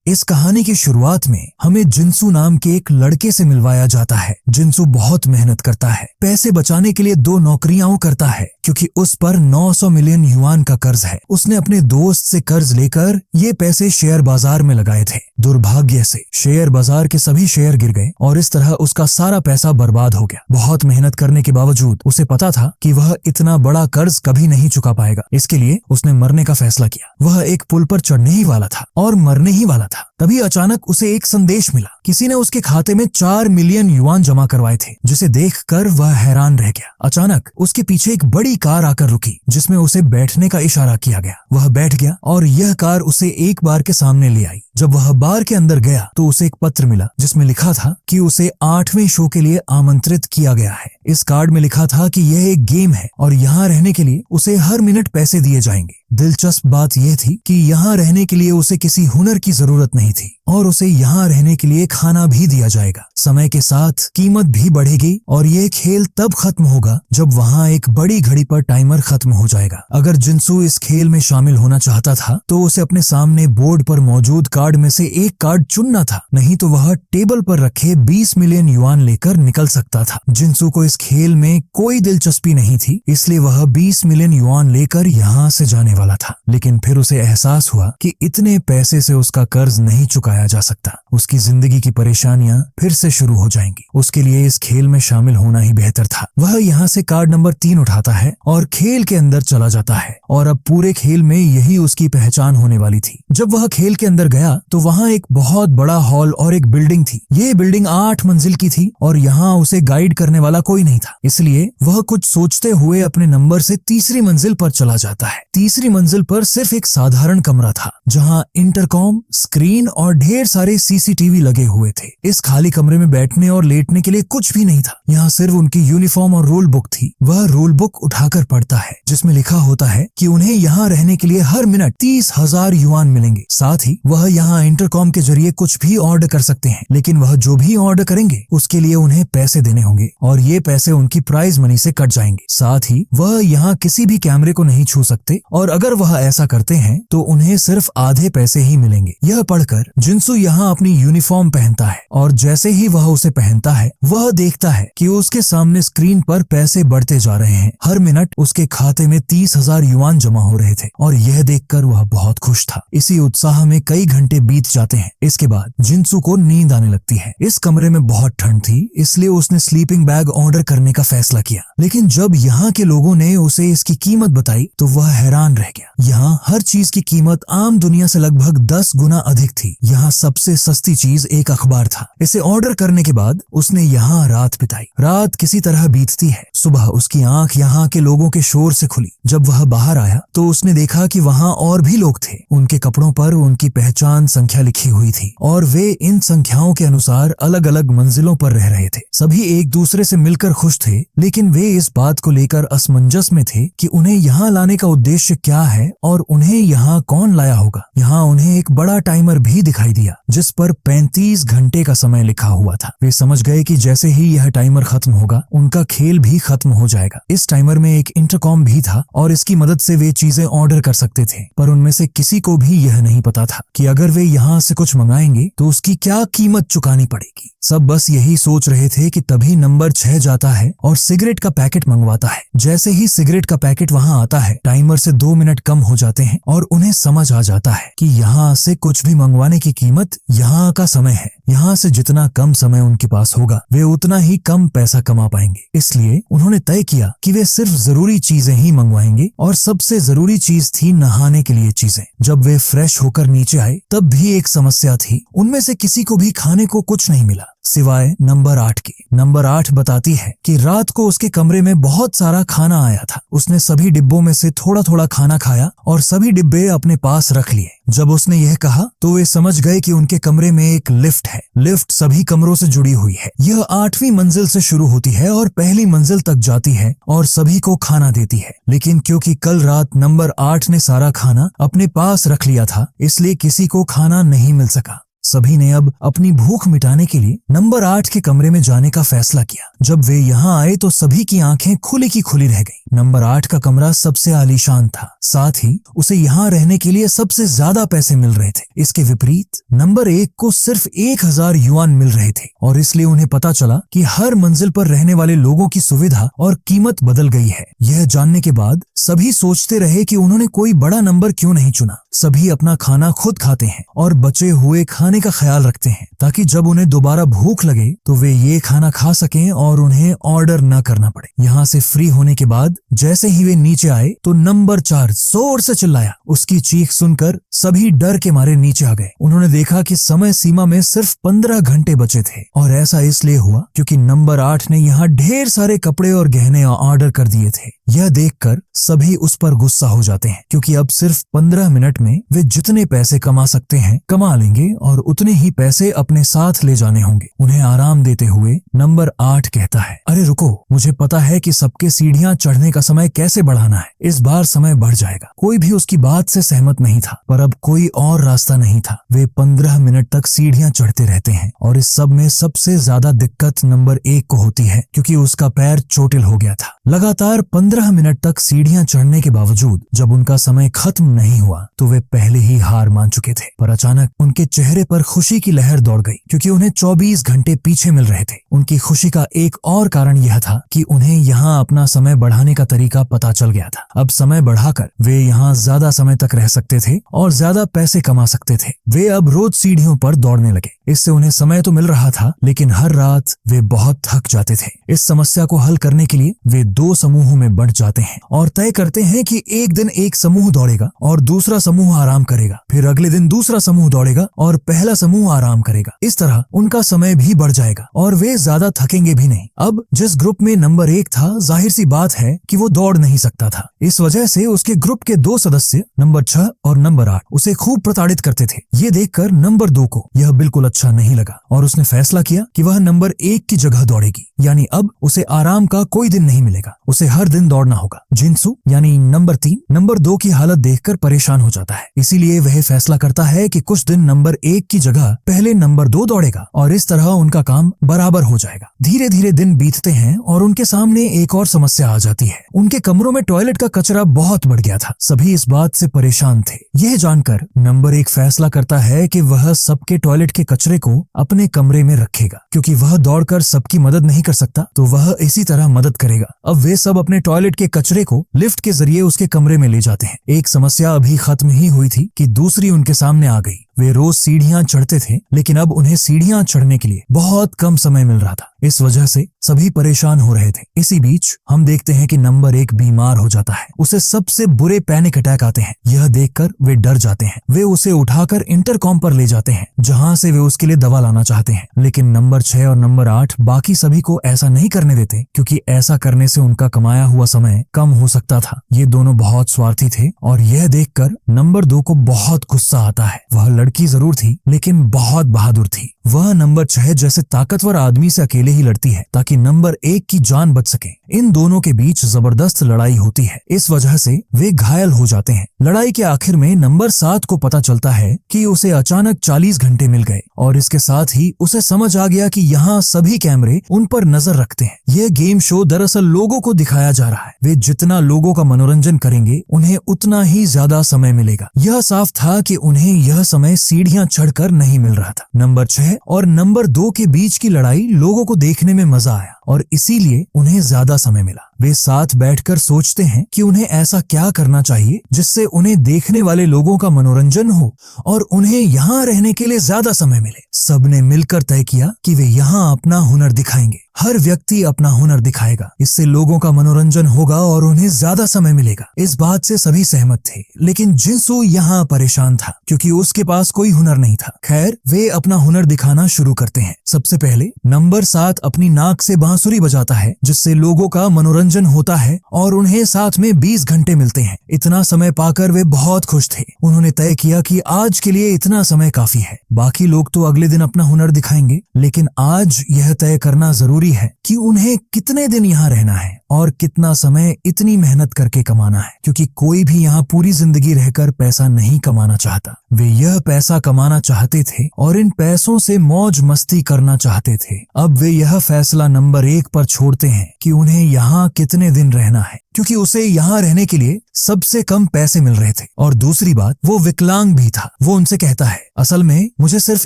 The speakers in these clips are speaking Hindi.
इस कहानी की शुरुआत में हमें जिंसू नाम के एक लड़के से मिलवाया जाता है। जिंसू बहुत मेहनत करता है, पैसे बचाने के लिए 2 नौकरियां करता है क्योंकि उस पर 900 मिलियन युआन का कर्ज है। उसने अपने दोस्त से कर्ज लेकर ये पैसे शेयर बाजार में लगाए थे। दुर्भाग्य से शेयर बाजार के सभी शेयर गिर गए और इस तरह उसका सारा पैसा बर्बाद हो गया। बहुत मेहनत करने के बावजूद उसे पता था कि वह इतना बड़ा कर्ज कभी नहीं चुका पाएगा। इसके लिए उसने मरने का फैसला किया। वह एक पुल पर चढ़ने ही वाला था और मरने ही वाला था। तभी अचानक उसे एक संदेश मिला। किसी ने उसके खाते में 4 मिलियन युआन जमा करवाए थे, जिसे देखकर वह हैरान रह गया। अचानक उसके पीछे एक बड़ी कार आकर रुकी जिसमें उसे बैठने का इशारा किया गया। वह बैठ गया और यह कार उसे एक बार के सामने ले आई। जब वह बार के अंदर गया तो उसे एक पत्र मिला जिसमें लिखा था कि उसे 8वें शो के लिए आमंत्रित किया गया है। इस कार्ड में लिखा था कि यह एक गेम है और यहाँ रहने के लिए उसे हर मिनट पैसे दिए जाएंगे। दिलचस्प बात यह थी कि यहाँ रहने के लिए उसे किसी हुनर की जरूरत नहीं थी और उसे यहाँ रहने के लिए खाना भी दिया जाएगा। समय के साथ कीमत भी बढ़ेगी और ये खेल तब खत्म होगा जब वहाँ एक बड़ी घड़ी पर टाइमर खत्म हो जाएगा। अगर जिंसू इस खेल में शामिल होना चाहता था तो उसे अपने सामने बोर्ड पर मौजूद कार्ड में से एक कार्ड चुनना था, नहीं तो वह टेबल पर रखे 20 मिलियन युआन लेकर निकल सकता था। जिंसू को इस खेल में कोई दिलचस्पी नहीं थी, इसलिए वह 20 मिलियन युआन लेकर यहाँ से जाने वाला था। लेकिन फिर उसे एहसास हुआ कि इतने पैसे से उसका कर्ज नहीं चुकाया जा सकता। उसकी जिंदगी की परेशानियां फिर से शुरू हो जाएंगी। उसके लिए इस खेल में शामिल होना ही बेहतर था। वह यहाँ से कार्ड नंबर 3 उठाता है और खेल के अंदर चला जाता है और अब पूरे खेल में यही उसकी पहचान होने वाली थी। जब वह खेल के अंदर गया तो वहाँ एक बहुत बड़ा हॉल और एक बिल्डिंग थी। ये बिल्डिंग 8 मंजिल की थी और यहाँ उसे गाइड करने वाला कोई नहीं था, इसलिए वह कुछ सोचते हुए अपने नंबर से तीसरी मंजिल पर चला जाता है। तीसरी मंजिल पर सिर्फ एक साधारण कमरा था जहाँ इंटरकॉम, स्क्रीन और ढेर सारे सीसीटीवी लगे हुए थे। इस खाली कमरे में बैठने और लेटने के लिए कुछ भी नहीं था। यहाँ सिर्फ उनकी यूनिफॉर्म और रूल बुक थी। वह रूल बुक उठाकर पढ़ता है जिसमें लिखा होता है कि उन्हें यहाँ रहने के लिए हर मिनट 30,000 युआन मिलेंगे। साथ ही वह यहाँ इंटरकॉम के जरिए कुछ भी ऑर्डर कर सकते हैं, लेकिन वह जो भी ऑर्डर करेंगे उसके लिए उन्हें पैसे देने होंगे और ये पैसे उनकी प्राइज मनी से कट जाएंगे। साथ ही वह यहाँ किसी भी कैमरे को नहीं छू सकते और अगर वह ऐसा करते हैं तो उन्हें सिर्फ आधे पैसे ही मिलेंगे। यह पढ़कर जिंसू यहाँ अपनी यूनिफॉर्म पहनता है और जैसे ही वह उसे पहनता है वह देखता है कि उसके सामने स्क्रीन पर पैसे बढ़ते जा रहे हैं। हर मिनट उसके खाते में 30,000 युआन जमा हो रहे थे और यह देखकर वह बहुत खुश था। इसी उत्साह में कई घंटे बीत जाते हैं। इसके बाद जिंसू को नींद आने लगती है। इस कमरे में बहुत ठंड थी, इसलिए उसने स्लीपिंग बैग ऑर्डर करने का फैसला किया। लेकिन जब यहाँ के लोगों ने उसे इसकी कीमत बताई तो वह हैरान रह गया। यहाँ हर चीज की कीमत आम दुनिया से लगभग 10 गुना अधिक थी। यहाँ सबसे सस्ती चीज एक अखबार था। इसे ऑर्डर करने के बाद उसने यहाँ रात बिताई। रात किसी तरह बीतती है। सुबह उसकी आंख यहाँ के लोगों के शोर से खुली। जब वह बाहर आया तो उसने देखा कि वहाँ और भी लोग थे। उनके कपड़ों पर उनकी पहचान संख्या लिखी हुई थी और वे इन संख्याओं के अनुसार अलग अलग मंजिलों पर रह रहे थे। सभी एक दूसरे से मिलकर खुश थे, लेकिन वे इस बात को लेकर असमंजस में थे कि उन्हें यहाँ लाने का उद्देश्य क्या है और उन्हें यहाँ कौन लाया होगा। यहाँ उन्हें एक बड़ा टाइमर भी दिखाई दिया जिस पर 35 घंटे का समय लिखा हुआ था। वे समझ गए कि जैसे ही यह टाइमर खत्म होगा उनका खेल भी खत्म हो जाएगा। इस टाइमर में एक इंटरकॉम भी था और इसकी मदद से वे चीजें ऑर्डर कर सकते थे, पर उनमें से किसी को भी यह नहीं पता था कि अगर वे यहाँ से कुछ मंगाएंगे तो उसकी क्या कीमत चुकानी पड़ेगी। सब बस यही सोच रहे थे कि तभी नंबर 6 जाता है और सिगरेट का पैकेट मंगवाता है। जैसे ही सिगरेट का पैकेट वहाँ आता है टाइमर से 2 मिनट कम हो जाते हैं और उन्हें समझ आ जाता है कि यहाँ से कुछ भी मंगवाने की कीमत यहाँ का समय है। यहाँ से जितना कम समय उनके पास होगा वे उतना ही कम पैसा कमा पाएंगे। इसलिए उन्होंने तय किया कि वे सिर्फ जरूरी चीजें ही मंगवाएंगे और सबसे जरूरी चीज थी नहाने के लिए चीजें। जब वे फ्रेश होकर नीचे आए तब भी एक समस्या थी। उनमें से किसी को भी खाने को कुछ नहीं मिला सिवाय नंबर 8 के। नंबर 8 बताती है कि रात को उसके कमरे में बहुत सारा खाना आया था। उसने सभी डिब्बों में से थोड़ा थोड़ा खाना खाया और सभी डिब्बे अपने पास रख लिए। जब उसने यह कहा तो वे समझ गए कि उनके कमरे में एक लिफ्ट है। लिफ्ट सभी कमरों से जुड़ी हुई है। यह 8वीं मंजिल से शुरू होती है और पहली मंजिल तक जाती है और सभी को खाना देती है। लेकिन क्योंकि कल रात नंबर 8 ने सारा खाना अपने पास रख लिया था, इसलिए किसी को खाना नहीं मिल सका। सभी ने अब अपनी भूख मिटाने के लिए नंबर 8 के कमरे में जाने का फैसला किया। जब वे यहाँ आए तो सभी की आंखें खुली की खुली रह गईं। नंबर 8 का कमरा सबसे आलीशान था, साथ ही उसे यहाँ रहने के लिए सबसे ज्यादा पैसे मिल रहे थे। इसके विपरीत नंबर 1 को सिर्फ 1000 युआन मिल रहे थे और इसलिए उन्हें पता चला कि हर मंजिल पर रहने वाले लोगों की सुविधा और कीमत बदल गई है। यह जानने के बाद सभी सोचते रहे कि उन्होंने कोई बड़ा नंबर क्यों नहीं चुना। सभी अपना खाना खुद खाते हैं और बचे हुए खाने का ख्याल रखते हैं ताकि जब उन्हें दोबारा भूख लगे तो वे ये खाना खा सकें और उन्हें ऑर्डर न करना पड़े। यहाँ से फ्री होने के बाद जैसे ही वे नीचे आए तो नंबर 4 जोर से चिल्लाया। उसकी चीख सुनकर सभी डर के मारे नीचे आ गए। उन्होंने देखा कि समय सीमा में सिर्फ 15 घंटे बचे थे और ऐसा इसलिए हुआ क्योंकि नंबर 8 ने यहाँ ढेर सारे कपड़े और गहने ऑर्डर कर दिए थे। यह देखकर सभी उस पर गुस्सा हो जाते हैं क्योंकि अब सिर्फ 15 मिनट में वे जितने पैसे कमा सकते हैं कमा लेंगे और उतने ही पैसे अपने साथ ले जाने होंगे। उन्हें आराम देते हुए नंबर 8 कहता है, अरे रुको, मुझे पता है कि सबके सीढ़ियां चढ़ने का समय कैसे बढ़ाना है। इस बार समय बढ़ जाएगा। कोई भी उसकी बात से सहमत नहीं था, पर अब कोई और रास्ता नहीं था। वे 15 मिनट तक सीढ़ियां चढ़ते रहते हैं और इस सब में सबसे ज्यादा दिक्कत नंबर 1 को होती है क्योंकि उसका पैर चोटिल हो गया था। लगातार 15 मिनट तक सीढ़ियां चढ़ने के बावजूद जब उनका समय खत्म नहीं हुआ तो वे पहले ही हार मान चुके थे। पर अचानक उनके चेहरे पर खुशी की लहर दौड़ गई क्योंकि उन्हें 24 घंटे पीछे मिल रहे थे। उनकी खुशी का एक और कारण यह था कि उन्हें यहाँ अपना समय बढ़ाने का तरीका पता चल गया था। अब समय बढ़ाकर वे यहाँ ज्यादा समय तक रह सकते थे और ज्यादा पैसे कमा सकते थे। वे अब रोज सीढ़ियों पर दौड़ने लगे। इससे उन्हें समय तो मिल रहा था, लेकिन हर रात वे बहुत थक जाते थे। इस समस्या को हल करने के लिए वे 2 समूहों में बंट जाते हैं और तय करते हैं कि एक दिन एक समूह दौड़ेगा और दूसरा समूह आराम करेगा। फिर अगले दिन दूसरा समूह दौड़ेगा और पहला समूह आराम करेगा। इस तरह उनका समय भी बढ़ जाएगा और वे ज्यादा थकेंगे भी नहीं। अब जिस ग्रुप में नंबर 1 था, जाहिर सी बात है कि वो दौड़ नहीं सकता था। इस वजह से उसके ग्रुप के 2 सदस्य नंबर 6 और नंबर 8 उसे खूब प्रताड़ित करते थे। ये देखकर नंबर 2 को यह बिल्कुल अच्छा नहीं लगा और उसने फैसला किया कि वह नंबर 1 की जगह दौड़ेगी। यानी अब उसे आराम का कोई दिन नहीं मिलेगा, उसे हर दिन दौड़ना होगा। जिनसू यानी नंबर 3 नंबर 2 की हालत देखकर परेशान हो जाता है, इसीलिए वह फैसला करता है कि कुछ दिन नंबर 1 की जगह पहले नंबर 2 दौड़ेगा और इस तरह उनका काम बराबर हो जाएगा। धीरे धीरे दिन बीतते हैं और उनके सामने एक और समस्या आ जाती है। उनके कमरों में टॉयलेट का कचरा बहुत बढ़ गया था। सभी इस बात से परेशान थे। यह जानकर नंबर 1 फैसला करता है कि वह सबके टॉयलेट के कचरे को अपने कमरे में रखेगा। क्योंकि वह दौड़कर सबकी मदद नहीं कर सकता तो वह इसी तरह मदद करेगा। अब वे सब अपने टॉयलेट के कचरे को लिफ्ट के जरिए उसके कमरे में ले जाते हैं। एक समस्या अभी खत्म ही हुई थी कि दूसरी उनके सामने आ गई। वे रोज सीढ़ियां चढ़ते थे, लेकिन अब उन्हें सीढ़ियां चढ़ने के लिए बहुत कम समय मिल रहा था। इस वजह से सभी परेशान हो रहे थे। इसी बीच हम देखते हैं कि नंबर 1 बीमार हो जाता है। उसे सबसे बुरे पैनिक अटैक आते हैं। यह देखकर वे डर जाते हैं। वे उसे उठाकर इंटरकॉम पर ले जाते हैं, जहां से वे उसके लिए दवा लाना चाहते हैं। लेकिन नंबर 6 और नंबर 8 बाकी सभी को ऐसा नहीं करने देते क्योंकि ऐसा करने से उनका कमाया हुआ समय कम हो सकता था। ये दोनों बहुत स्वार्थी थे और यह देखकर नंबर 2 को बहुत गुस्सा आता है। वह लड़की जरूर थी, लेकिन बहुत बहादुर थी। वह नंबर 6 जैसे ताकतवर आदमी से अकेले ही लड़ती है ताकि नंबर 1 की जान बच सके। इन दोनों के बीच जबरदस्त लड़ाई होती है। इस वजह से वे घायल हो जाते हैं। लड़ाई के आखिर में नंबर 7 को पता चलता है कि उसे अचानक 40 घंटे मिल गए और इसके साथ ही उसे समझ आ गया कि यहाँ सभी कैमरे उन पर नजर रखते हैं। यह गेम शो दरअसल लोगों को दिखाया जा रहा है। वे जितना लोगों का मनोरंजन करेंगे उन्हें उतना ही ज्यादा समय मिलेगा। यह साफ था कि उन्हें यह समय सीढ़ियां चढ़कर नहीं मिल रहा था। नंबर 6 और नंबर 2 के बीच की लड़ाई लोगों को देखने में मजा आया और इसीलिए उन्हें ज्यादा समय मिला। वे साथ बैठकर सोचते हैं कि उन्हें ऐसा क्या करना चाहिए जिससे उन्हें देखने वाले लोगों का मनोरंजन हो और उन्हें यहाँ रहने के लिए ज्यादा समय मिले। सबने मिलकर तय किया कि वे यहाँ अपना हुनर दिखाएंगे। हर व्यक्ति अपना हुनर दिखाएगा। इससे लोगों का मनोरंजन होगा और उन्हें ज्यादा समय मिलेगा। इस बात से सभी सहमत थे, लेकिन जिनसू यहाँ परेशान था क्योंकि उसके पास कोई हुनर नहीं था। खैर, वे अपना हुनर दिखाना शुरू करते हैं। सबसे पहले नंबर 7 अपनी नाक से बांसुरी बजाता है, जिससे लोगों का मनोरंजन होता है और उन्हें साथ में 20 घंटे मिलते हैं। इतना समय पाकर वे बहुत खुश थे। उन्होंने तय किया कि आज के लिए इतना समय काफी है। बाकी लोग तो अगले दिन अपना हुनर दिखाएंगे, लेकिन आज यह तय करना जरूरी है कि उन्हें कितने दिन यहाँ रहना है और कितना समय इतनी मेहनत करके कमाना है, क्योंकि कोई भी यहाँ पूरी जिंदगी रहकर पैसा नहीं कमाना चाहता। वे यह पैसा कमाना चाहते थे और इन पैसों से मौज मस्ती करना चाहते थे। अब वे यह फैसला नंबर 1 पर छोड़ते हैं कि उन्हें यहाँ कितने दिन रहना है, क्योंकि उसे यहाँ रहने के लिए सबसे कम पैसे मिल रहे थे। और दूसरी बात, वो विकलांग भी था। वो उनसे कहता है, असल में मुझे सिर्फ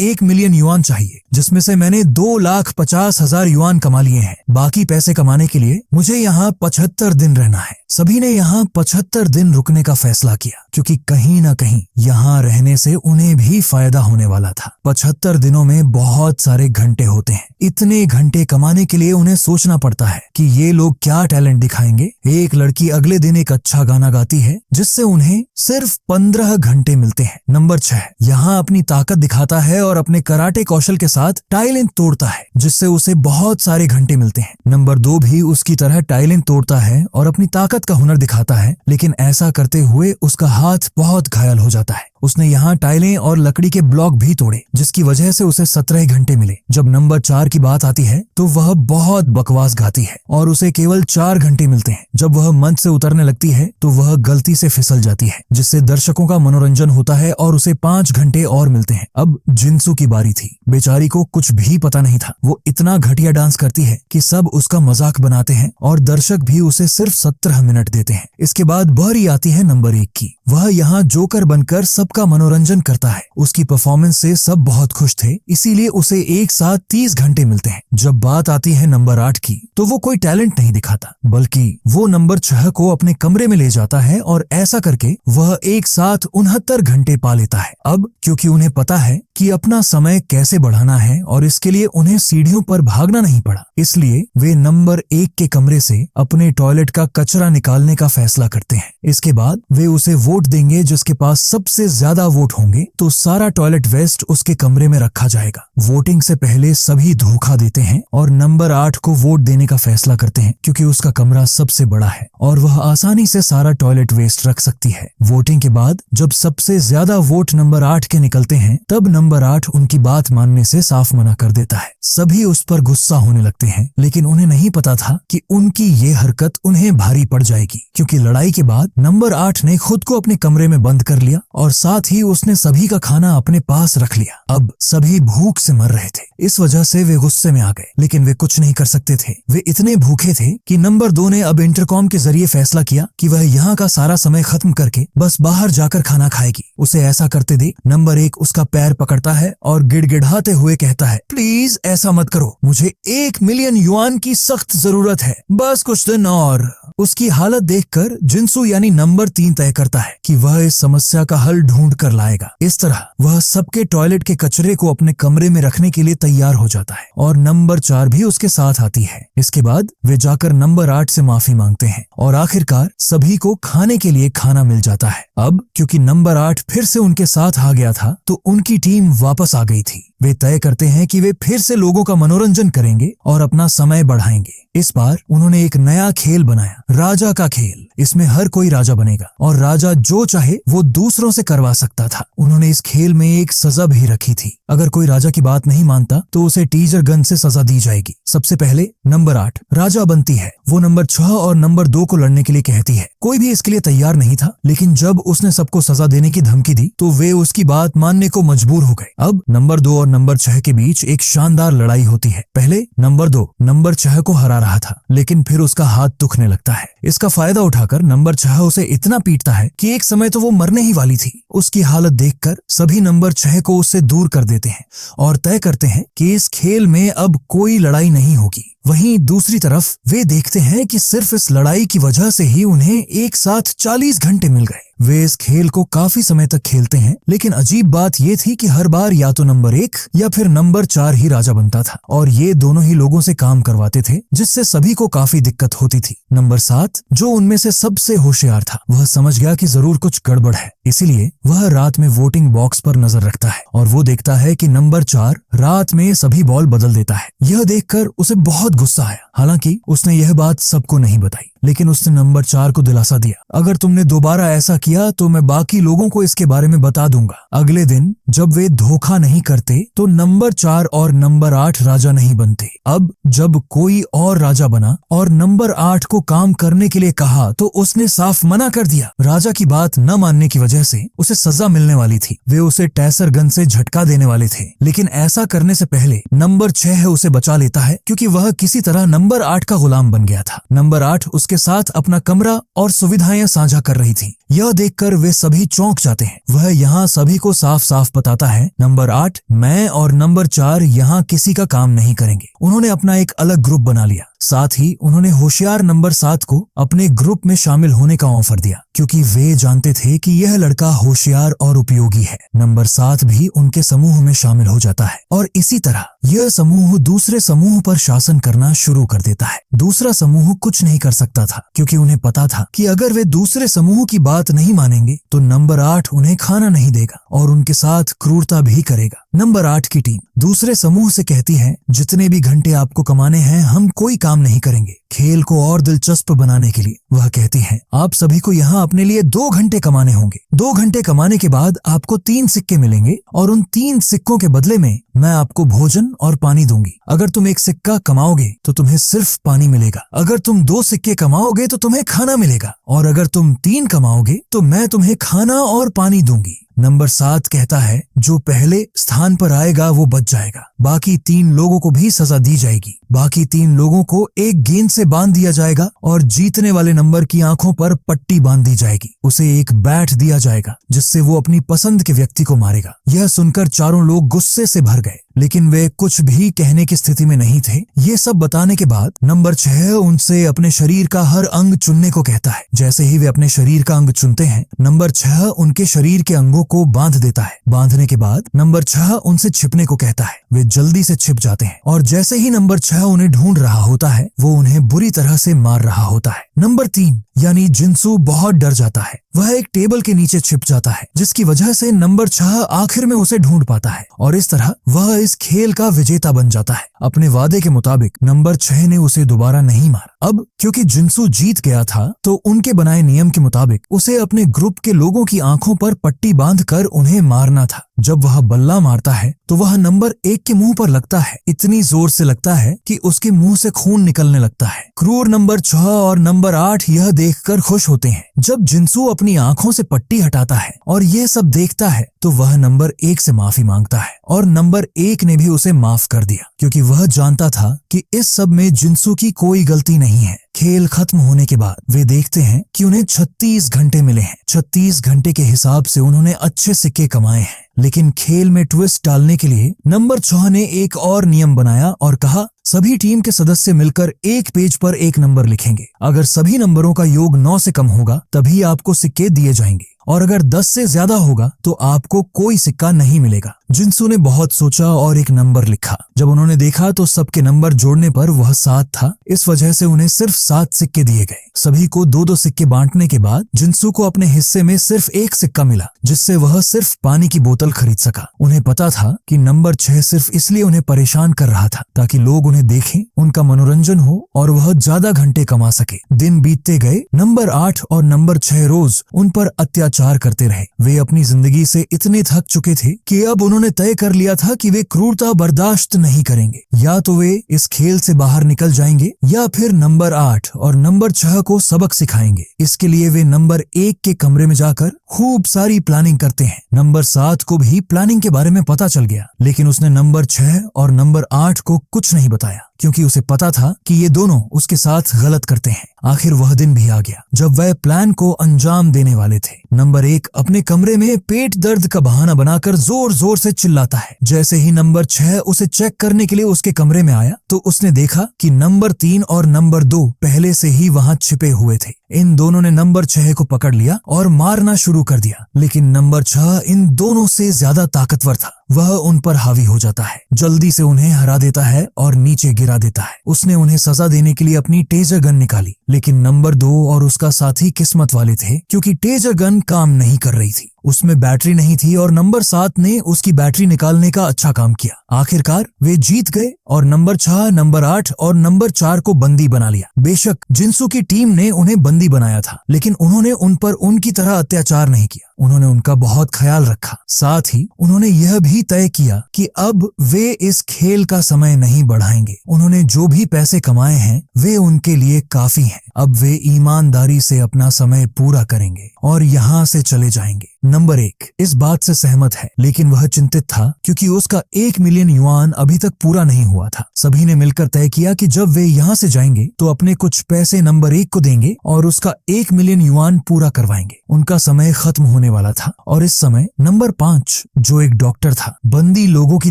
1 मिलियन युआन चाहिए, जिसमें से मैंने 2,50,000 युआन कमा लिए हैं। बाकी पैसे कमाने के लिए मुझे यहाँ 75 दिन रहना है। सभी ने यहाँ 75 दिन रुकने का फैसला किया, क्योंकि कहीं न कहीं यहाँ रहने से उन्हें भी फायदा होने वाला था। 75 दिनों में बहुत सारे घंटे होते हैं। इतने घंटे कमाने के लिए उन्हें सोचना पड़ता है कि ये लोग क्या टैलेंट दिखाएंगे। एक लड़की अगले दिन एक अच्छा गाना गाती है, जिससे उन्हें सिर्फ 15 घंटे मिलते हैं। नंबर 6 यहाँ अपनी ताकत दिखाता है और अपने कराटे कौशल के साथ टाइलें तोड़ता है, जिससे उसे बहुत सारे घंटे मिलते हैं। नंबर 2 भी उसकी तरह टाइलें तोड़ता है और अपनी ताकत का हुनर दिखाता है, लेकिन ऐसा करते हुए उसका हाथ बहुत घायल हो जाता है। उसने यहाँ टाइलें और लकड़ी के ब्लॉक भी तोड़े, जिसकी वजह से उसे 17 घंटे मिले। जब नंबर 4 की बात आती है तो वह बहुत बकवास गाती है और उसे केवल 4 घंटे मिलते हैं। जब वह मंच से उतरने लगती है तो वह गलती से फिसल जाती है, जिससे दर्शकों का मनोरंजन होता है और उसे 5 घंटे और मिलते हैं। अब जिन्सू की बारी थी। बेचारी को कुछ भी पता नहीं था। वो इतना घटिया डांस करती है कि सब उसका मजाक बनाते हैं और दर्शक भी उसे सिर्फ 17 मिनट देते हैं। इसके बाद बारी आती है नंबर 1 की। वह यहाँ जोकर बनकर सबका मनोरंजन करता है। उसकी परफॉर्मेंस से सब बहुत खुश थे, इसीलिए उसे एक साथ 30 घंटे मिलते हैं। जब बात आती है नंबर 8 की तो वो कोई टैलेंट नहीं दिखाता, बल्कि वो नंबर 6 को अपने कमरे में ले जाता है और ऐसा करके वह एक साथ 69 घंटे पा लेता है। अब क्योंकि उन्हें पता है कि अपना समय कैसे बढ़ाना है और इसके लिए उन्हें सीढ़ियों पर भागना नहीं पड़ा, इसलिए वे नंबर 1 के कमरे से अपने टॉयलेट का कचरा निकालने का फैसला करते हैं। इसके बाद वे उसे वोट देंगे, जिसके पास सबसे ज्यादा वोट होंगे तो सारा टॉयलेट वेस्ट उसके कमरे में रखा जाएगा। वोटिंग से पहले सभी धोखा देते हैं और नंबर 8 को वोट देने का फैसला करते हैं, क्योंकि उसका कमरा सबसे बड़ा है और वह आसानी से सारा टॉयलेट वेस्ट रख सकती है। वोटिंग के बाद जब सबसे ज्यादा वोट नंबर 8 के निकलते हैं, तब नंबर 8 उनकी बात मानने से साफ मना कर देता है। सभी उस पर गुस्सा होने लगते हैं, लेकिन उन्हें नहीं पता था कि उनकी ये हरकत उन्हें भारी पड़ जाएगी, क्योंकि लड़ाई के बाद नंबर 8 ने खुद को अपने कमरे में बंद कर लिया और साथ ही उसने सभी का खाना अपने पास रख लिया। अब सभी भूख से मर रहे थे, इस वजह से वे गुस्से में आ गए, लेकिन वे कुछ नहीं कर सकते थे। वे इतने भूखे थे कि नंबर 2 ने अब इंटरकॉम के जरिए फैसला किया कि वह यहाँ का सारा समय खत्म करके बस बाहर जाकर खाना खाएगी। उसे ऐसा करते देख नंबर 1 उसका पैर पकड़ता है और गिड़गिड़ाते हुए कहता है, प्लीज ऐसा मत करो, मुझे 1 मिलियन युआन की सख्त जरूरत है, बस कुछ दिन और। उसकी हालत देखकर जिन्सू यानी नंबर 3 तय करता है कि वह इस समस्या का हल ढूंढ कर लाएगा। इस तरह वह सबके टॉयलेट के कचरे को अपने कमरे में रखने के लिए तैयार हो जाता है और नंबर 4 भी उसके साथ आती है। इसके बाद वे जाकर नंबर 8 से माफी मांगते हैं और आखिरकार सभी को खाने के लिए खाना मिल जाता है। अब क्योंकि नंबर 8 फिर से उनके साथ आ गया था तो उनकी टीम वापस आ गई थी। वे तय करते हैं कि वे फिर से लोगों का मनोरंजन करेंगे और अपना समय बढ़ाएंगे। इस बार उन्होंने एक नया खेल बनाया, राजा का खेल। इसमें हर कोई राजा बनेगा और राजा जो चाहे वो दूसरों से करवा सकता था। उन्होंने इस खेल में एक सजा भी रखी थी। अगर कोई राजा की बात नहीं मानता तो उसे टीजर गन से सजा दी जाएगी। सबसे पहले नंबर 8 राजा बनती है। वो नंबर 6 और नंबर 2 को लड़ने के लिए कहती है। कोई भी इसके लिए तैयार नहीं था, लेकिन जब उसने सबको सजा देने की धमकी दी तो वे उसकी बात मानने को मजबूर हो गए। अब नंबर 2 और नंबर 6 के बीच एक शानदार लड़ाई होती है। पहले नंबर 2 नंबर 6 को हरा रहा था, लेकिन फिर उसका हाथ दुखने लगता है। इसका फायदा उठाकर नंबर 6 उसे इतना पीटता है कि एक समय तो वो मरने ही वाली थी। उसकी हालत देखकर सभी नंबर 6 को उससे दूर कर देते हैं और तय करते हैं कि इस खेल में अब कोई लड़ाई नहीं होगी। वहीं दूसरी तरफ वे देखते हैं कि सिर्फ इस लड़ाई की वजह से ही उन्हें एक साथ 40 घंटे मिल गए। वे इस खेल को काफी समय तक खेलते हैं, लेकिन अजीब बात ये थी कि हर बार या तो नंबर 1 या फिर नंबर 4 ही राजा बनता था और ये दोनों ही लोगों से काम करवाते थे, जिससे सभी को काफी दिक्कत होती थी। नंबर 7 जो उनमें से सबसे होशियार था, वह समझ गया कि जरूर कुछ गड़बड़ है, इसीलिए वह रात में वोटिंग बॉक्स पर नजर रखता है और वो देखता है कि नंबर 4 रात में सभी बॉल बदल देता है। यह देखकर उसे बहुत गुस्सा आया, हालांकि उसने यह बात सबको नहीं बताई। लेकिन उसने नंबर 4 को दिलासा दिया, अगर तुमने दोबारा ऐसा किया तो मैं बाकी लोगों को इसके बारे में बता दूंगा। अगले दिन जब वे धोखा नहीं करते तो नंबर 4 और नंबर 8 राजा नहीं बनते। अब जब कोई और राजा बना और नंबर 8 को काम करने के लिए कहा तो उसने साफ मना कर दिया। राजा की बात न मानने की वजह से उसे सजा मिलने वाली थी। वे उसे टैसर गन से झटका देने वाले थे, लेकिन ऐसा करने से पहले नंबर 6 उसे बचा लेता है क्योंकि वह किसी तरह नंबर 8 का गुलाम बन गया था। नंबर 8 उसके साथ अपना कमरा और सुविधाएं साझा कर रही थी। यह देखकर वे सभी चौंक जाते हैं। वह यहाँ सभी को साफ साफ बताता है, नंबर 8, मैं और नंबर 4 यहाँ किसी का काम नहीं करेंगे। उन्होंने अपना एक अलग ग्रुप बना लिया। साथ ही उन्होंने होशियार नंबर 7 को अपने ग्रुप में शामिल होने का ऑफर दिया क्योंकि वे जानते थे कि यह लड़का होशियार और उपयोगी है। नंबर 7 भी उनके समूह में शामिल हो जाता है और इसी तरह यह समूह दूसरे समूह पर शासन करना शुरू कर देता है। दूसरा समूह कुछ नहीं कर सकता था क्योंकि उन्हें पता था कि अगर वे दूसरे समूह की बात नहीं मानेंगे तो नंबर 8 उन्हें खाना नहीं देगा और उनके साथ क्रूरता भी करेगा। नंबर 8 की टीम दूसरे समूह से कहती है, जितने भी घंटे आपको कमाने हैं हम कोई काम नहीं करेंगे। खेल को और दिलचस्प बनाने के लिए वह कहती है, आप सभी को यहाँ अपने लिए 2 घंटे कमाने होंगे। 2 घंटे कमाने के बाद आपको 3 सिक्के मिलेंगे और उन 3 सिक्कों के बदले में मैं आपको भोजन और पानी दूंगी। अगर तुम 1 सिक्का कमाओगे तो तुम्हें सिर्फ पानी मिलेगा। अगर तुम 2 सिक्के कमाओगे तो तुम्हें खाना मिलेगा और अगर तुम 3 कमाओगे तो मैं तुम्हें खाना और पानी दूंगी। नंबर 7 कहता है, जो पहले स्थान पर आएगा वो बच जाएगा। बाकी 3 लोगों को भी सजा दी जाएगी। बाकी 3 लोगों को एक गेंद से बांध दिया जाएगा और जीतने वाले नंबर की आंखों पर पट्टी बांध दी जाएगी। उसे एक बैट दिया जाएगा जिससे वो अपनी पसंद के व्यक्ति को मारेगा। यह सुनकर चारों लोग गुस्से से भर गए, लेकिन वे कुछ भी कहने की स्थिति में नहीं थे। ये सब बताने के बाद नंबर 6 उनसे अपने शरीर का हर अंग चुनने को कहता है। जैसे ही वे अपने शरीर का अंग चुनते हैं, नंबर 6 उनके शरीर के अंगों को बांध देता है। बांधने के बाद नंबर 6 उनसे छिपने को कहता है। वे जल्दी से छिप जाते हैं और जैसे ही नंबर 6 उन्हें ढूंढ रहा होता है, वो उन्हें बुरी तरह से मार रहा होता है। नंबर 3 यानी जिंसू बहुत डर जाता है। वह एक टेबल के नीचे छिप जाता है, जिसकी वजह से नंबर 6 आखिर में उसे ढूंढ पाता है और इस तरह वह इस खेल का विजेता बन जाता है। अपने वादे के मुताबिक नंबर 6 ने उसे दोबारा नहीं मारा। अब क्योंकि जिंसू जीत गया था तो उनके बनाए नियम के मुताबिक उसे अपने ग्रुप के लोगों की आंखों पर पट्टी बांधकर उन्हें मारना था। जब वह बल्ला मारता है तो वह नंबर 1 के मुंह पर लगता है। इतनी जोर से लगता है कि उसके मुंह से खून निकलने लगता है। क्रूर नंबर 6 और नंबर 8 यह देखकर खुश होते हैं। जब जिंसू अपनी आंखों से पट्टी हटाता है और यह सब देखता है तो वह नंबर 1 से माफी मांगता है और नंबर 1 ने भी उसे माफ कर दिया क्योंकि वह जानता था कि इस सब में जिंसू की कोई गलती नहीं है। खेल खत्म होने के बाद वे देखते हैं कि उन्हें 36 घंटे मिले हैं। 36 घंटे के हिसाब से उन्होंने अच्छे सिक्के कमाए हैं, लेकिन खेल में ट्विस्ट डालने के लिए नंबर 6 ने एक और नियम बनाया और कहा, सभी टीम के सदस्य मिलकर एक पेज पर एक नंबर लिखेंगे। अगर सभी नंबरों का योग 9 से कम होगा तभी आपको सिक्के दिए जाएंगे और अगर 10 से ज्यादा होगा तो आपको कोई सिक्का नहीं मिलेगा। जिंसू ने बहुत सोचा और एक नंबर लिखा। जब उन्होंने देखा तो सबके नंबर जोड़ने पर वह 7 था। इस वजह से उन्हें सिर्फ 7 सिक्के दिए गए। सभी को 2-2 सिक्के बांटने के बाद जिंसू को अपने हिस्से में सिर्फ 1 सिक्का मिला, जिससे वह सिर्फ पानी की बोतल खरीद सका। उन्हें पता था कि नंबर 6 सिर्फ इसलिए उन्हें परेशान कर रहा था ताकि लोग उन्हें देखें, उनका मनोरंजन हो और वह ज्यादा घंटे कमा सके। दिन बीतते गए। नंबर 8 और नंबर 6 रोज उन पर अत्याचार करते रहे। वे अपनी जिंदगी से इतने थक चुके थे कि अब उन्होंने तय कर लिया था कि वे क्रूरता बर्दाश्त नहीं करेंगे। या तो वे इस खेल से बाहर निकल जाएंगे या फिर नंबर 8 और नंबर 6 को सबक सिखाएंगे। इसके लिए वे नंबर 1 के कमरे में जाकर खूब सारी प्लानिंग करते हैं। नंबर 7 को भी प्लानिंग के बारे में पता चल गया, लेकिन उसने नंबर 6 और नंबर 8 को कुछ नहीं बताया क्योंकि उसे पता था कि ये दोनों उसके साथ गलत करते हैं। आखिर वह दिन भी आ गया जब वह प्लान को अंजाम देने वाले थे। नंबर 1 अपने कमरे में पेट दर्द का बहाना बनाकर जोर जोर से चिल्लाता है। जैसे ही नंबर 6 उसे चेक करने के लिए उसके कमरे में आया तो उसने देखा कि नंबर 3 और नंबर 2 पहले से ही वहां छिपे हुए थे। इन दोनों ने नंबर 6 को पकड़ लिया और मारना शुरू कर दिया, लेकिन नंबर 6 इन दोनों से ज्यादा ताकतवर था। वह उन पर हावी हो जाता है, जल्दी से उन्हें हरा देता है और नीचे गिरा देता है। उसने उन्हें सजा देने के लिए अपनी टेजर गन निकाली, लेकिन नंबर 2 और उसका साथी किस्मत वाले थे क्योंकि टेजर गन काम नहीं कर रही थी। उसमें बैटरी नहीं थी और नंबर 7 ने उसकी बैटरी निकालने का अच्छा काम किया। आखिरकार वे जीत गए और नंबर 6, नंबर 8 और नंबर 4 को बंदी बना लिया। बेशक जिंसू की टीम ने उन्हें बंदी बनाया था, लेकिन उन्होंने उन पर उनकी तरह अत्याचार नहीं किया। उन्होंने उनका बहुत ख्याल रखा। साथ ही उन्होंने यह भी तय किया कि अब वे इस खेल का समय नहीं बढ़ाएंगे। उन्होंने जो भी पैसे कमाए हैं वे उनके लिए काफी हैं। अब वे ईमानदारी से अपना समय पूरा करेंगे और यहाँ से चले जाएंगे। नंबर 1 इस बात से सहमत है, लेकिन वह चिंतित था क्योंकि उसका 1 मिलियन युआन अभी तक पूरा नहीं हुआ था। सभी ने मिलकर तय किया कि जब वे यहाँ से जाएंगे तो अपने कुछ पैसे नंबर 1 को देंगे और उसका 1 मिलियन युआन पूरा करवाएंगे। उनका समय खत्म होने वाला था और इस समय नंबर 5, जो एक डॉक्टर था, बंदी लोगों की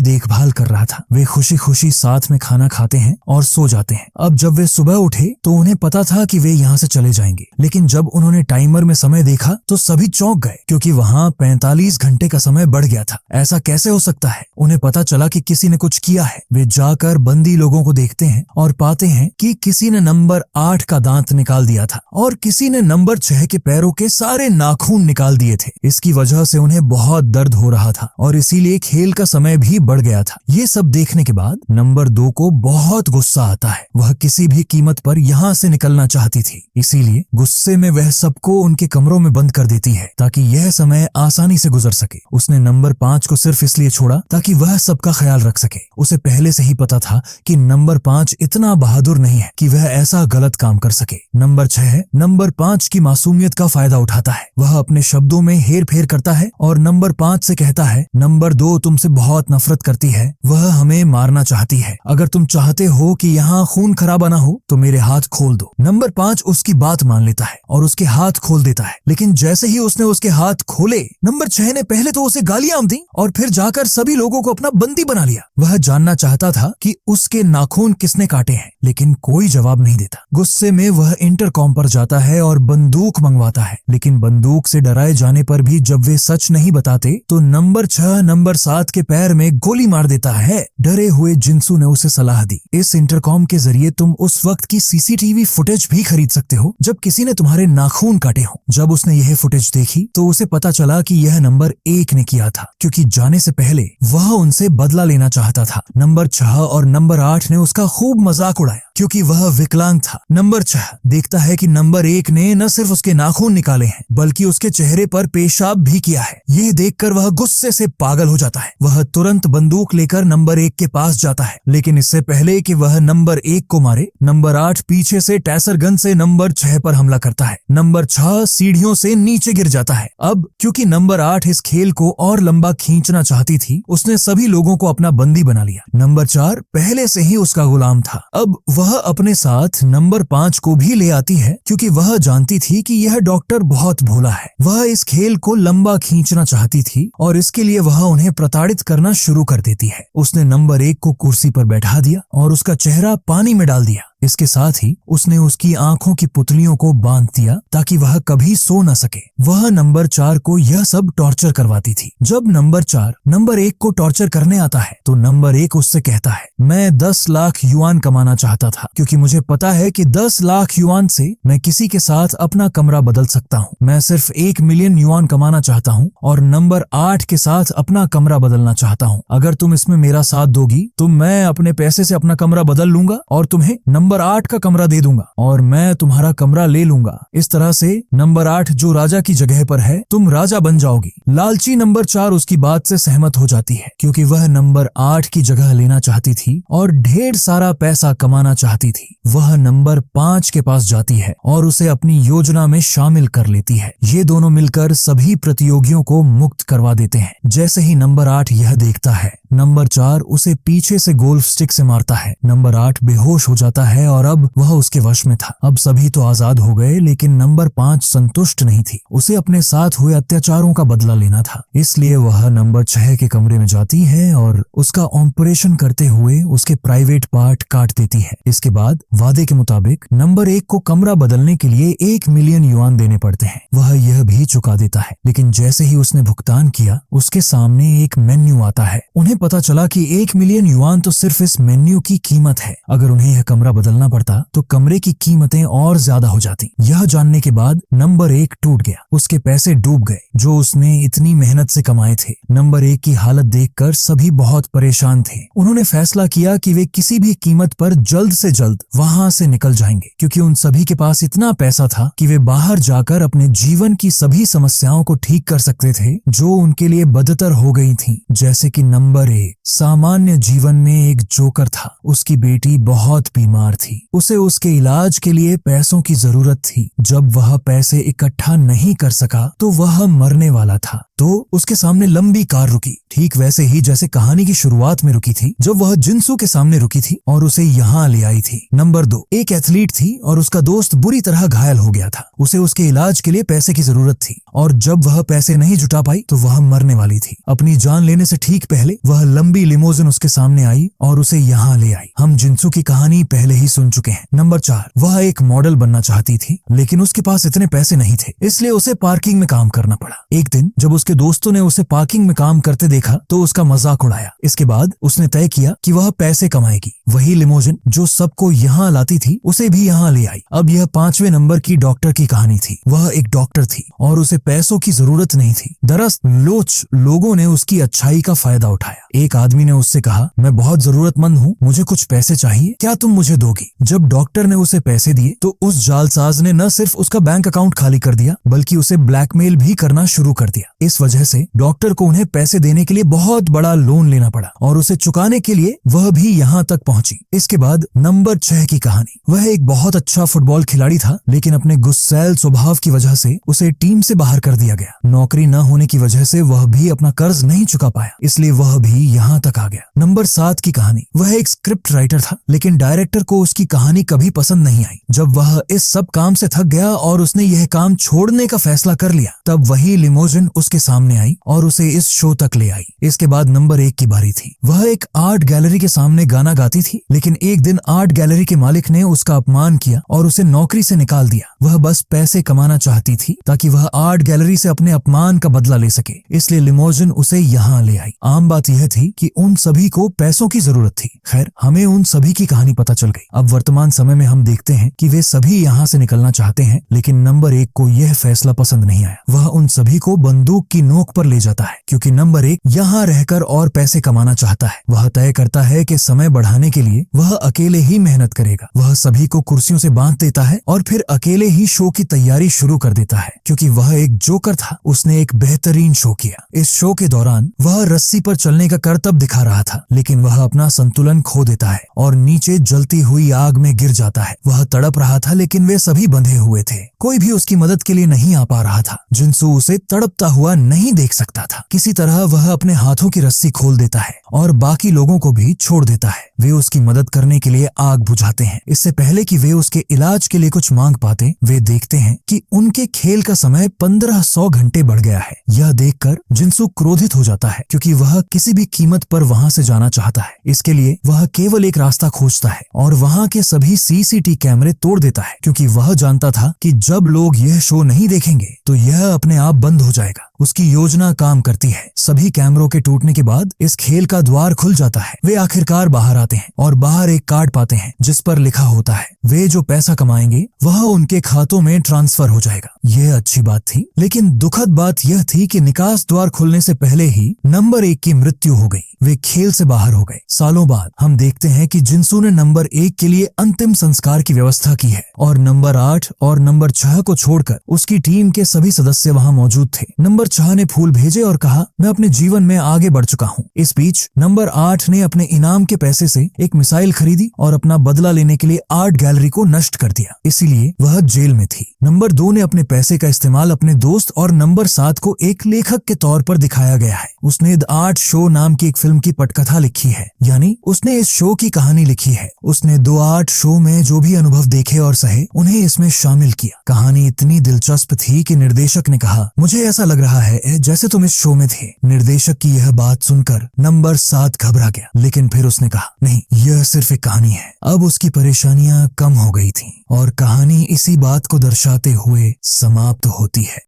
देखभाल कर रहा था। वे खुशी खुशी साथ में खाना खाते हैं और सो जाते हैं। अब जब वे सुबह उठे तो उन्हें पता था कि वे यहाँ से चले जाएंगे, लेकिन जब उन्होंने टाइमर में समय देखा तो सभी चौंक गए क्योंकि वहाँ 45 घंटे का समय बढ़ गया था। ऐसा कैसे हो सकता है? उन्हें पता चला कि किसी ने कुछ किया है। वे जाकर बंदी लोगों को देखते हैं और पाते हैं कि किसी ने नंबर 8 का दांत निकाल दिया था और किसी ने नंबर 6 के पैरों के सारे नाखून निकाल दिए थे। इसकी वजह से उन्हें बहुत दर्द हो रहा था और इसीलिए खेल का समय भी बढ़ गया था। ये सब देखने के बाद नंबर 2 को बहुत गुस्सा आता है। वह किसी भी कीमत पर यहाँ से निकलना चाहती थी, इसीलिए गुस्से में वह सबको उनके कमरों में बंद कर देती है ताकि यह समय आसानी से गुजर सके। उसने नंबर 5 को सिर्फ इसलिए छोड़ा ताकि वह सबका ख्याल रख सके। उसे पहले से ही पता था कि नंबर 5 इतना बहादुर नहीं है कि वह ऐसा गलत काम कर सके। नंबर 6 नंबर 5 की मासूमियत का फायदा उठाता है। वह अपने शब्दों में हेर फेर करता है और नंबर 5 से कहता है, नंबर 2 तुमसे बहुत नफरत करती है, वह हमें मारना चाहती है। अगर तुम चाहते हो कि यहाँ खून खराबा ना हो तो मेरे हाथ खोल दो। नंबर 5 उसकी बात मान लेता है और उसके हाथ खोल देता है, लेकिन जैसे ही उसने उसके हाथ खोले, नंबर 6 ने पहले तो उसे गालियां दी और फिर जाकर सभी लोगों को अपना बंदी बना लिया। वह जानना चाहता था कि उसके नाखून किसने काटे हैं, लेकिन कोई जवाब नहीं देता। गुस्से में वह इंटरकॉम पर जाता है और बंदूक मंगवाता है, लेकिन बंदूक से डराए जाने पर भी जब वे सच नहीं बताते तो नंबर 6 नंबर 7 के पैर में गोली मार देता है। डरे हुए जिंसू ने उसे सलाह दी, इस इंटरकॉम के जरिए तुम उस वक्त की सीसीटीवी फुटेज भी खरीद सकते हो जब किसी ने तुम्हारे नाखून काटे हो। जब उसने यह फुटेज देखी तो उसे पता चला कि यह नंबर 1 ने किया था, क्योंकि जाने से पहले वह उनसे बदला लेना चाहता था। नंबर 6 और नंबर 8 ने उसका खूब मजाक उड़ाया क्योंकि वह विकलांग था। नंबर 6 देखता है कि नंबर 1 ने न सिर्फ उसके नाखून निकाले हैं बल्कि उसके चेहरे पर पेशाब भी किया है। यह देखकर वह गुस्से से पागल हो जाता है। वह तुरंत बंदूक लेकर नंबर 1 के पास जाता है, लेकिन इससे पहले कि वह नंबर 1 को मारे, नंबर 8 पीछे से टैसर गन से नंबर 6 पर हमला करता है। नंबर 6 सीढ़ियों से नीचे गिर जाता है। अब क्योंकि नंबर 8 इस खेल को और लंबा खींचना चाहती थी, उसने सभी लोगों को अपना बंदी बना लिया। नंबर 4 पहले से ही उसका गुलाम था। अब वह अपने साथ नंबर 5 को भी ले आती है क्योंकि वह जानती थी कि यह डॉक्टर बहुत भोला है। वह इस खेल को लंबा खींचना चाहती थी और इसके लिए वह उन्हें प्रताड़ित करना शुरू कर देती है। उसने नंबर 1 को कुर्सी पर बैठा दिया और उसका चेहरा पानी में डाल दिया। इसके साथ ही उसने उसकी आंखों की पुतलियों को बांध दिया ताकि वह कभी सो न सके। वह नंबर 4 को यह सब टॉर्चर करवाती थी। जब नंबर 4 नंबर 1 को टॉर्चर करने आता है तो नंबर 1 उससे कहता है, मैं 10 लाख युआन कमाना चाहता था क्योंकि मुझे पता है कि 10 लाख युआन से मैं किसी के साथ अपना कमरा बदल सकता हूँ। मैं सिर्फ 1 मिलियन युआन कमाना चाहता हूँ और नंबर 8 के साथ अपना कमरा बदलना चाहता हूँ। अगर तुम इसमें मेरा साथ दोगी तो मैं अपने पैसे से अपना कमरा बदल लूंगा और तुम्हें नंबर 8 का कमरा दे दूंगा और मैं तुम्हारा कमरा ले लूंगा। इस तरह से नंबर 8 जो राजा की जगह पर है, तुम राजा बन जाओगी। लालची नंबर 4 उसकी बात से सहमत हो जाती है क्योंकि वह नंबर 8 की जगह लेना चाहती थी और ढेर सारा पैसा कमाना चाहती थी। वह नंबर 5 के पास जाती है और उसे अपनी योजना में शामिल कर लेती है। ये दोनों मिलकर सभी प्रतियोगियों को मुक्त करवा देते हैं। जैसे ही नंबर 8 यह देखता है, नंबर 4 उसे पीछे से गोल्फ स्टिक से मारता है। नंबर 8 बेहोश हो जाता है और अब वह उसके वश में था। अब सभी तो आजाद हो गए, लेकिन नंबर 5 संतुष्ट नहीं थी। उसे अपने साथ हुए अत्याचारों का बदला लेना था, इसलिए वह नंबर 6 के कमरे में जाती है और उसका ऑपरेशन करते हुए उसके प्राइवेट पार्ट काट देती है। इसके बाद वादे के मुताबिक नंबर 1 को कमरा बदलने के लिए 1 मिलियन युआन देने पड़ते हैं। वह यह भी चुका देता है, लेकिन जैसे ही उसने भुगतान किया, उसके सामने एक मेन्यू आता है। उन्हें पता चला कि 1 मिलियन युआन तो सिर्फ इस मेन्यू की कीमत है। अगर उन्हें यह कमरा बदलना पड़ता तो कमरे की कीमतें और ज्यादा हो जाती। यह जानने के बाद नंबर 1 टूट गया। उसके पैसे डूब गए जो उसने इतनी मेहनत से कमाए थे। नंबर 1 की हालत देखकर सभी बहुत परेशान थे। उन्होंने फैसला किया कि वे किसी भी कीमत पर जल्द से जल्द वहां से निकल जाएंगे, क्योंकि उन सभी के पास इतना पैसा था कि वे बाहर जाकर अपने जीवन की सभी समस्याओं को ठीक कर सकते थे जो उनके लिए बदतर हो गई थीं। जैसे कि नंबर 1 सामान्य जीवन में एक जोकर था। उसकी बेटी बहुत बीमार थी। उसे उसके इलाज के लिए पैसों की जरूरत थी। जब वह पैसे इकट्ठा नहीं कर सका तो वह मरने वाला था। तो उसके सामने लंबी कार रुकी, ठीक वैसे ही जैसे कहानी की शुरुआत में रुकी थी, जब वह जिंसू के सामने रुकी थी और उसे यहाँ ले आई थी। नंबर 2 एक एथलीट थी और उसका दोस्त बुरी तरह घायल हो गया था। उसे उसके इलाज के लिए पैसे की जरूरत थी और जब वह पैसे नहीं जुटा पाई तो वह मरने वाली थी। अपनी जान लेने से ठीक पहले वह लंबी लिमोजिन उसके सामने आई और उसे यहाँ ले आई। हम जिंसू की कहानी पहले ही सुन चुके हैं। नंबर 4 वह एक मॉडल बनना चाहती थी, लेकिन उसके पास इतने पैसे नहीं थे, इसलिए उसे पार्किंग में काम करना पड़ा। एक दिन जब उसके दोस्तों ने उसे पार्किंग में काम करते देखा तो उसका मजाक उड़ाया। इसके बाद उसने तय किया कि वह पैसे कमाएगी। वही लिमोजिन जो सबको यहाँ लाती थी उसे भी यहाँ ले आई। अब यह 5वें नंबर की डॉक्टर की कहानी थी। वह एक डॉक्टर थी और उसे पैसों की जरूरत नहीं थी। दरअसल लोगों ने उसकी अच्छाई का फायदा उठाया। एक आदमी ने उससे कहा, मैं बहुत जरूरतमंद हूँ, मुझे कुछ पैसे चाहिए, क्या तुम मुझे दोगी? जब डॉक्टर ने उसे पैसे दिए तो उस जालसाज ने न सिर्फ उसका बैंक अकाउंट खाली कर दिया बल्कि उसे ब्लैकमेल भी करना शुरू कर दिया। इस वजह से डॉक्टर को उन्हें पैसे देने के लिए बहुत बड़ा लोन लेना पड़ा और उसे चुकाने के लिए वह भी यहाँ तक पहुंची। इसके बाद नंबर 6 की कहानी। वह एक बहुत अच्छा फुटबॉल खिलाड़ी था, लेकिन अपने गुस्सैल स्वभाव की वजह से उसे टीम से बाहर कर दिया गया। नौकरी न होने की वजह से वह भी अपना कर्ज नहीं चुका पाया, इसलिए वह भी यहाँ तक आ गया। नंबर 7 की कहानी। वह एक स्क्रिप्ट राइटर था, लेकिन डायरेक्टर को उसकी कहानी कभी पसंद नहीं आई। जब वह इस सब काम से थक गया और उसने यह काम छोड़ने का फैसला कर लिया, तब वही लिमोजिन उसके सामने आई और उसे इस शो तक ले आई। इसके बाद नंबर 1 की बारी थी। वह एक आर्ट गैलरी के सामने गाना गाती थी, लेकिन एक दिन आर्ट गैलरी के मालिक ने उसका अपमान किया और उसे नौकरी से निकाल दिया। वह बस पैसे कमाना चाहती थी ताकि वह आर्ट गैलरी से अपने अपमान का बदला ले सके, इसलिए लिमोजिन उसे यहाँ ले आई। आम बात यह थी कि उन सभी को पैसों की जरूरत थी। खैर, हमें उन सभी की कहानी पता चल गई। अब वर्तमान समय में हम देखते हैं कि वे सभी यहाँ से निकलना चाहते हैं, लेकिन नंबर 1 को यह फैसला पसंद नहीं आया। वह उन सभी को बंदूक की नोक पर ले जाता है, क्योंकि नंबर 1 यहाँ रहकर और पैसे कमाना चाहता है। वह तय करता है कि समय बढ़ाने के लिए वह अकेले ही मेहनत करेगा। वह सभी को कुर्सियों से बांध देता है और फिर अकेले ही शो की तैयारी शुरू कर देता है। क्योंकि वह एक जोकर था, उसने एक बेहतरीन शो किया। इस शो के दौरान वह रस्सी पर चलने का करतब दिखा रहा था, लेकिन वह अपना संतुलन खो देता है और नीचे जलती हुई आग में गिर जाता है। वह तड़प रहा था, लेकिन वे सभी बंधे हुए थे। कोई भी उसकी मदद के लिए नहीं आ पा रहा था। जिंसू उसे तड़पता हुआ नहीं देख सकता था। किसी तरह वह अपने हाथों की रस्सी खोल देता है और बाकी लोगों को भी छोड़ देता है। वे उसकी मदद करने के लिए आग बुझाते हैं। इससे पहले कि वे उसके इलाज के लिए कुछ मांग पाते, वे देखते हैं कि उनके खेल का समय 1500 घंटे बढ़ गया है। यह देखकर जिंसू क्रोधित हो जाता है, क्योंकि वह किसी भी कीमत पर वहां से जाना चाहता है। इसके लिए वह केवल एक रास्ता खोजता है और वहां के सभी सीसीटीवी कैमरे तोड़ देता है, क्योंकि वह जानता था कि जब लोग यह शो नहीं देखेंगे तो यह अपने आप बंद हो जाएगा। उसकी योजना काम करती है। सभी कैमरों के टूटने के बाद इस खेल का द्वार खुल जाता है। वे आखिरकार बाहर आते हैं और बाहर एक कार्ड पाते हैं जिस पर लिखा होता है, वे जो पैसा कमाएंगे वह उनके खातों में ट्रांसफर हो जाएगा। यह अच्छी बात थी, लेकिन दुखद बात यह थी कि निकास द्वार खुलने से पहले ही नंबर 1 की मृत्यु हो गई। वे खेल से बाहर हो गए। सालों बाद हम देखते हैं कि जिंसू ने नंबर 1 के लिए अंतिम संस्कार की व्यवस्था की है और नंबर 8 और नंबर 6 को छोड़कर उसकी टीम के सभी सदस्य वहां मौजूद थे। नंबर 6 ने फूल भेजे और कहा, मैं अपने जीवन में आगे बढ़ चुका हूँ। इस बीच नंबर 8 ने अपने इनाम के पैसे से एक मिसाइल खरीदी और अपना बदला लेने के लिए आर्ट गैलरी को नष्ट कर दिया, इसीलिए वह जेल में थी। नंबर 2 ने अपने पैसे का इस्तेमाल अपने दोस्त और नंबर 7 को एक लेखक के तौर पर दिखाया गया है। उसने द आर्ट शो नाम की एक फिल्म की पटकथा लिखी है, यानी उसने इस शो की कहानी लिखी है। उसने द आर्ट शो में जो भी अनुभव देखे और सहे उन्हें इसमें शामिल किया। कहानी इतनी दिलचस्प थी कि निर्देशक ने कहा, मुझे ऐसा लग रहा है जैसे तुम इस शो में थे। निर्देशक की यह बात सुनकर नंबर 7 घबरा गया, लेकिन फिर उसने कहा, नहीं, यह सिर्फ एक कहानी है। अब उसकी परेशानियां कम हो गई थीं और कहानी इसी बात को दर्शाते हुए समाप्त होती है।